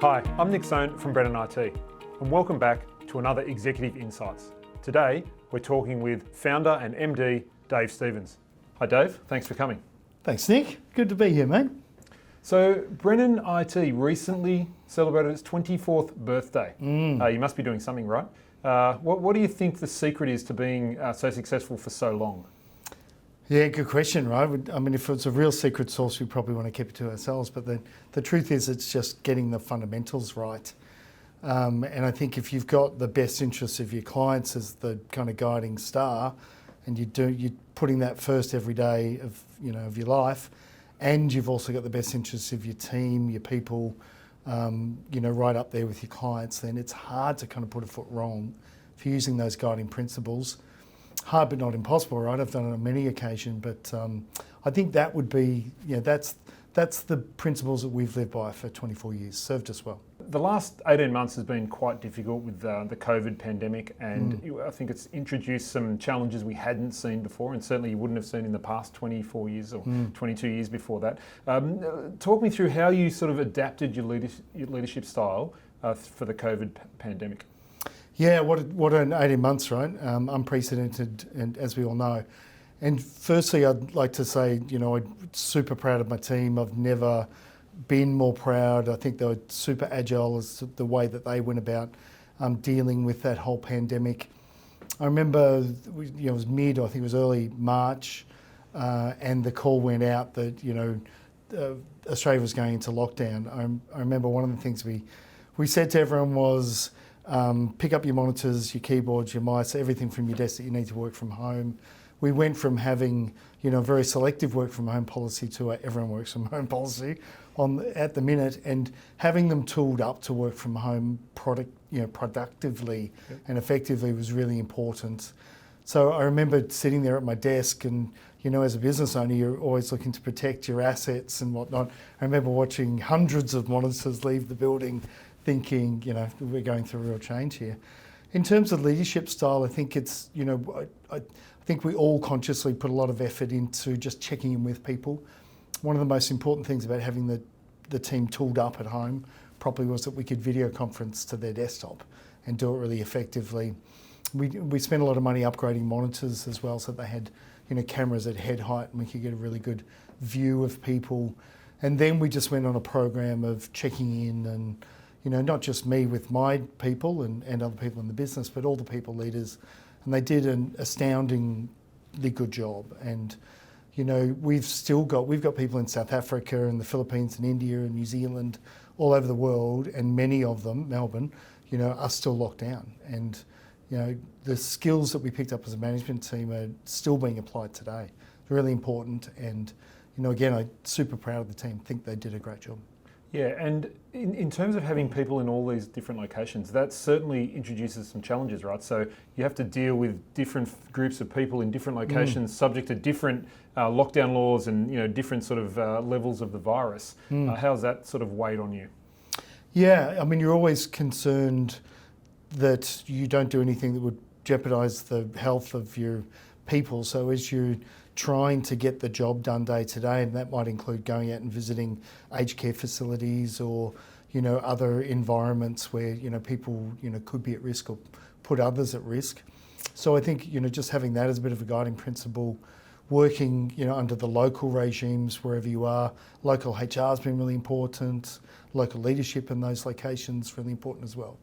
Hi, I'm Nick Sone from Brennan IT, and welcome back to another Executive Insights. Today, we're talking with founder and MD, Dave Stevens. Hi Dave, thanks for coming. Thanks Nick, good to be here mate. So Brennan IT recently celebrated its 24th birthday. You must be doing something right. What do you think the secret is to being so successful for so long? Yeah, good question, right? I mean, if it's a real secret sauce, we probably want to keep it to ourselves, but the truth is it's just getting the fundamentals right. And I think if you've got the best interests of your clients as the kind of guiding star, and you're putting that first every day of your life, and you've also got the best interests of your team, your people, right up there with your clients, then it's hard to kind of put a foot wrong if you're using those guiding principles. Hard but not impossible, right? I've done it on many occasions, but I think that would be, that's the principles that we've lived by for 24 years, served us well. The last 18 months has been quite difficult with the COVID pandemic, and I think it's introduced some challenges we hadn't seen before, and certainly you wouldn't have seen in the past 24 years or 22 years before that. Talk me through how you sort of adapted your leadership style for the COVID pandemic. Yeah, what an 18 months, right? Unprecedented, and as we all know. And firstly, I'd like to say, I'm super proud of my team. I've never been more proud. I think they were super agile as the way that they went about dealing with that whole pandemic. I remember, it was I think it was early March, and the call went out that, Australia was going into lockdown. I remember one of the things we said to everyone was, pick up your monitors, your keyboards, your mice, everything from your desk that you need to work from home. We went from having, a very selective work from home policy to everyone works from home policy at the minute, and having them tooled up to work from home productively and effectively was really important. So I remember sitting there at my desk and, as a business owner, you're always looking to protect your assets and whatnot. I remember watching hundreds of monitors leave the building thinking, we're going through a real change here. In terms of leadership style, I think it's, I think we all consciously put a lot of effort into just checking in with people. One of the most important things about having the team tooled up at home properly was that we could video conference to their desktop and do it really effectively. We spent a lot of money upgrading monitors as well, so they had, cameras at head height and we could get a really good view of people. And then we just went on a program of checking in and, not just me with my people and other people in the business, but all the people leaders. And they did an astoundingly good job. And, we've got people in South Africa and the Philippines and India and New Zealand, all over the world, and many of them, Melbourne, are still locked down. And, the skills that we picked up as a management team are still being applied today. It's really important. And, again, I'm super proud of the team. I think they did a great job. Yeah, and in terms of having people in all these different locations, that certainly introduces some challenges, right? So you have to deal with different groups of people in different locations, subject to different lockdown laws and different sort of levels of the virus. How's that sort of weighed on you? Yeah, I mean, you're always concerned that you don't do anything that would jeopardise the health of your people. So as you're trying to get the job done day to day, and that might include going out and visiting aged care facilities or, other environments where, people, could be at risk or put others at risk. So I think, just having that as a bit of a guiding principle, working, under the local regimes wherever you are. Local HR has been really important. Local leadership in those locations really important as well.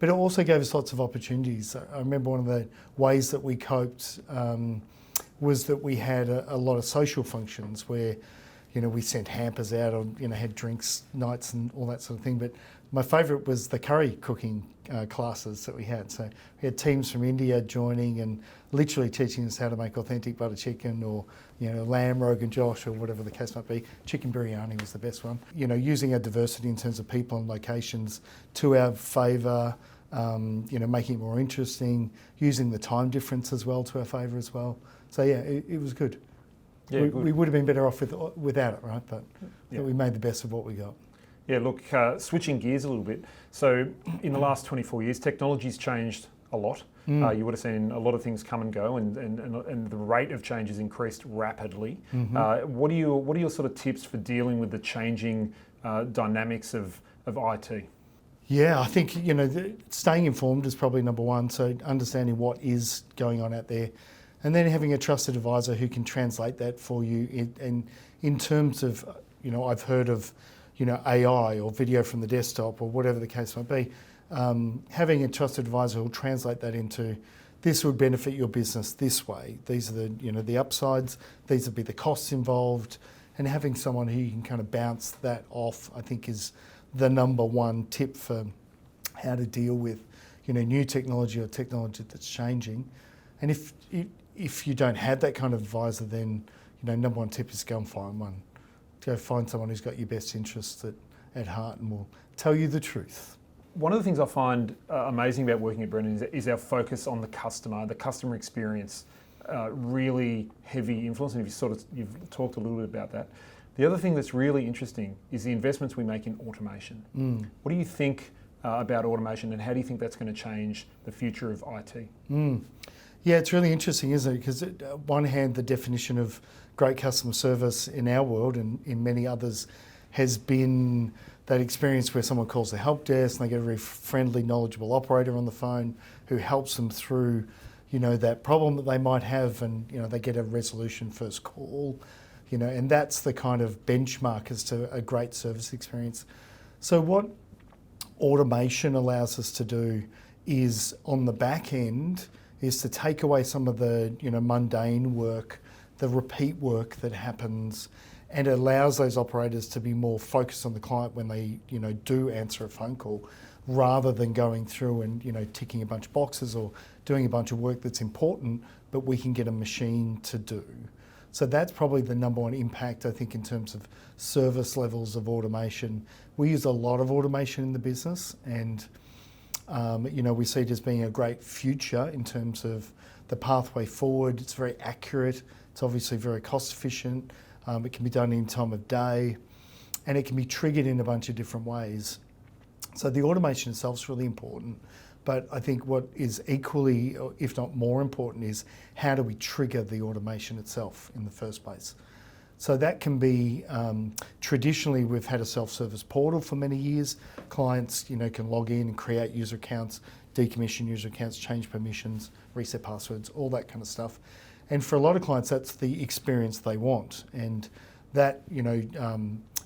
But it also gave us lots of opportunities. I remember one of the ways that we coped was that we had a lot of social functions where, we sent hampers out on, had drinks nights and all that sort of thing. But my favourite was the curry cooking classes that we had. So we had teams from India joining and literally teaching us how to make authentic butter chicken or, lamb rogan josh or whatever the case might be. Chicken biryani was the best one. Using our diversity in terms of people and locations to our favour, making it more interesting, using the time difference as well to our favour as well. So yeah, it was good. Yeah, we would have been better off without it, right? But we made the best of what we got. Yeah, look, switching gears a little bit. So in the last 24 years, technology's changed a lot. You would have seen a lot of things come and go, and the rate of change has increased rapidly. What are your sort of tips for dealing with the changing dynamics of IT? Yeah, I think, staying informed is probably number one. So understanding what is going on out there, and then having a trusted advisor who can translate that for you. And in terms of, I've heard of, AI or video from the desktop or whatever the case might be. Having a trusted advisor who will translate that into, this would benefit your business this way. These are the upsides. These would be the costs involved, and having someone who you can kind of bounce that off, I think, is the number one tip for how to deal with, new technology or technology that's changing. And if you don't have that kind of advisor, then, number one tip is go and find one. Go find someone who's got your best interests at heart and will tell you the truth. One of the things I find amazing about working at Brennan is our focus on the customer experience, really heavy influence, and you've talked a little bit about that. The other thing that's really interesting is the investments we make in automation. What do you think about automation, and how do you think that's going to change the future of IT? Yeah, it's really interesting, isn't it? Because on one hand, the definition of great customer service in our world and in many others has been that experience where someone calls the help desk and they get a very friendly, knowledgeable operator on the phone who helps them through, that problem that they might have, and, they get a resolution first call, and that's the kind of benchmark as to a great service experience. So what automation allows us to do is, on the back end, is to take away some of the, mundane work, the repeat work that happens, and allows those operators to be more focused on the client when they, do answer a phone call, rather than going through and, ticking a bunch of boxes or doing a bunch of work that's important, but we can get a machine to do. So that's probably the number one impact, I think, in terms of service levels of automation. We use a lot of automation in the business, and we see it as being a great future in terms of the pathway forward. It's very accurate. It's obviously very cost efficient. It can be done any time of day, and it can be triggered in a bunch of different ways. So the automation itself is really important, but I think what is equally, if not more important, is how do we trigger the automation itself in the first place? So that can be, traditionally we've had a self-service portal for many years. Clients, can log in and create user accounts, decommission user accounts, change permissions, reset passwords, all that kind of stuff. And for a lot of clients, that's the experience they want. And that,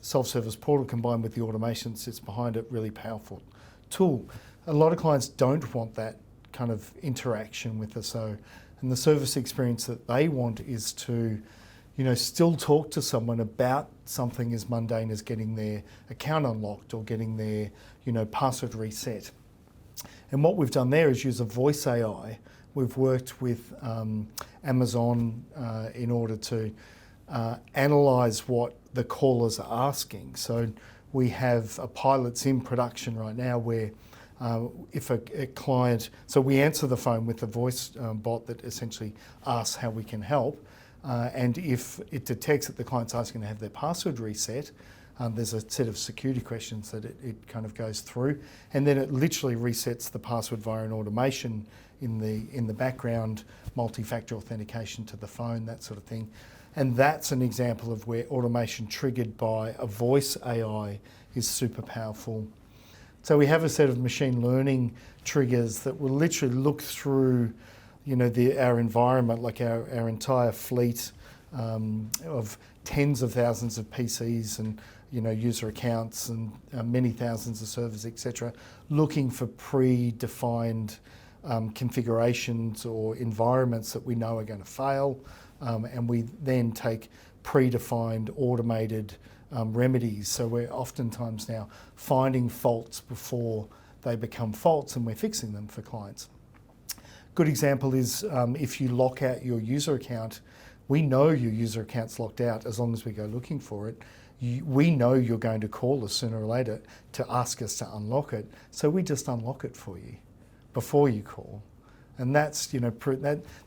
self-service portal combined with the automation that sits behind it, really powerful tool. A lot of clients don't want that kind of interaction with us. And the service experience that they want is to, still talk to someone about something as mundane as getting their account unlocked or getting their, password reset. And what we've done there is use a voice AI. We've worked with Amazon in order to analyse what the callers are asking. So we have a pilot's in production right now where if a client, so we answer the phone with a voice bot that essentially asks how we can help. And if it detects that the client's asking to have their password reset, there's a set of security questions that it kind of goes through, and then it literally resets the password via an automation in the background, multi-factor authentication to the phone, that sort of thing. And that's an example of where automation triggered by a voice AI is super powerful. So we have a set of machine learning triggers that will literally look through, our environment, like our entire fleet of tens of thousands of PCs and user accounts and many thousands of servers, etc., looking for predefined configurations or environments that we know are going to fail, and we then take predefined automated remedies. So we're oftentimes now finding faults before they become faults, and we're fixing them for clients. Good example is if you lock out your user account, we know your user account's locked out as long as we go looking for it. We know you're going to call us sooner or later to ask us to unlock it, so we just unlock it for you before you call. And that's,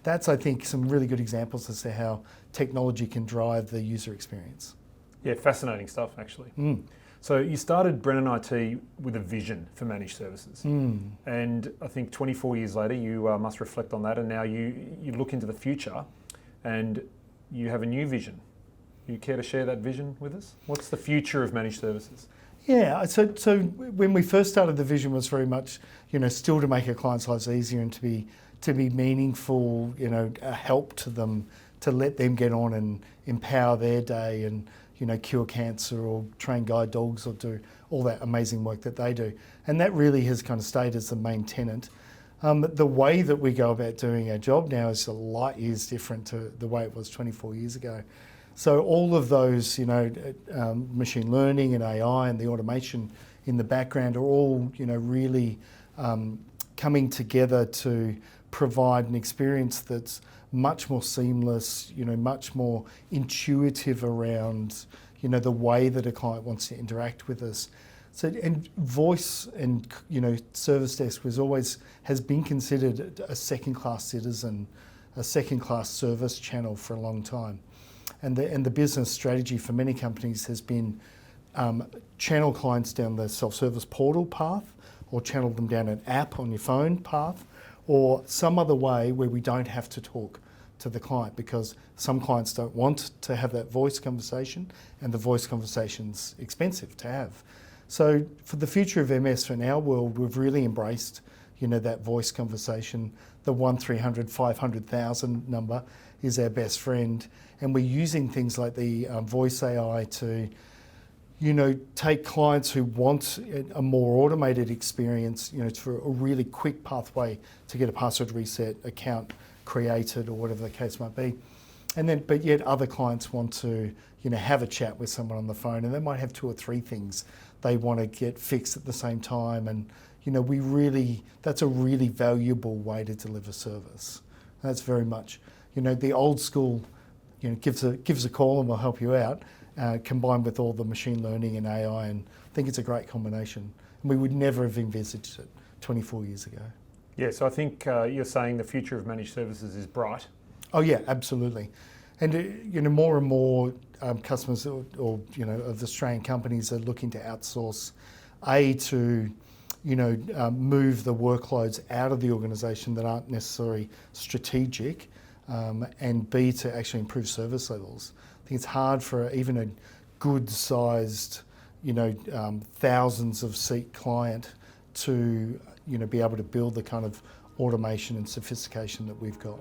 that's I think some really good examples as to how technology can drive the user experience. Yeah, fascinating stuff actually. So you started Brennan IT with a vision for managed services, and I think 24 years later you must reflect on that, and now you look into the future and you have a new vision. You care to share that vision with us? What's the future of managed services? Yeah, so when we first started, the vision was very much, still to make our clients' lives easier and to be meaningful, a help to them, to let them get on and empower their day and, cure cancer or train guide dogs or do all that amazing work that they do. And that really has kind of stayed as the main tenet. The way that we go about doing our job now is a light years different to the way it was 24 years ago. So all of those, machine learning and AI and the automation in the background are all, really coming together to provide an experience that's much more seamless, much more intuitive around, the way that a client wants to interact with us. So, and voice and, service desk has been considered a second-class citizen, a second-class service channel for a long time. And the business strategy for many companies has been channel clients down the self-service portal path, or channel them down an app on your phone path, or some other way where we don't have to talk to the client, because some clients don't want to have that voice conversation, and the voice conversation's expensive to have. So for the future of MS in our world, we've really embraced, that voice conversation. The 1-300-500,000 number is our best friend, and we're using things like the voice AI to, take clients who want a more automated experience, for a really quick pathway to get a password reset, account created, or whatever the case might be. And then, but yet other clients want to, have a chat with someone on the phone, and they might have 2 or 3 things they want to get fixed at the same time. And, that's a really valuable way to deliver service. That's very much, the old school, gives a call and we'll help you out, combined with all the machine learning and AI, and I think it's a great combination. And we would never have envisaged it 24 years ago. Yeah, so I think you're saying the future of managed services is bright. Oh yeah, absolutely. And more and more customers or of Australian companies are looking to outsource, to move the workloads out of the organisation that aren't necessarily strategic, and B, to actually improve service levels. I think it's hard for even a good-sized, thousands of seat client to be able to build the kind of automation and sophistication that we've got.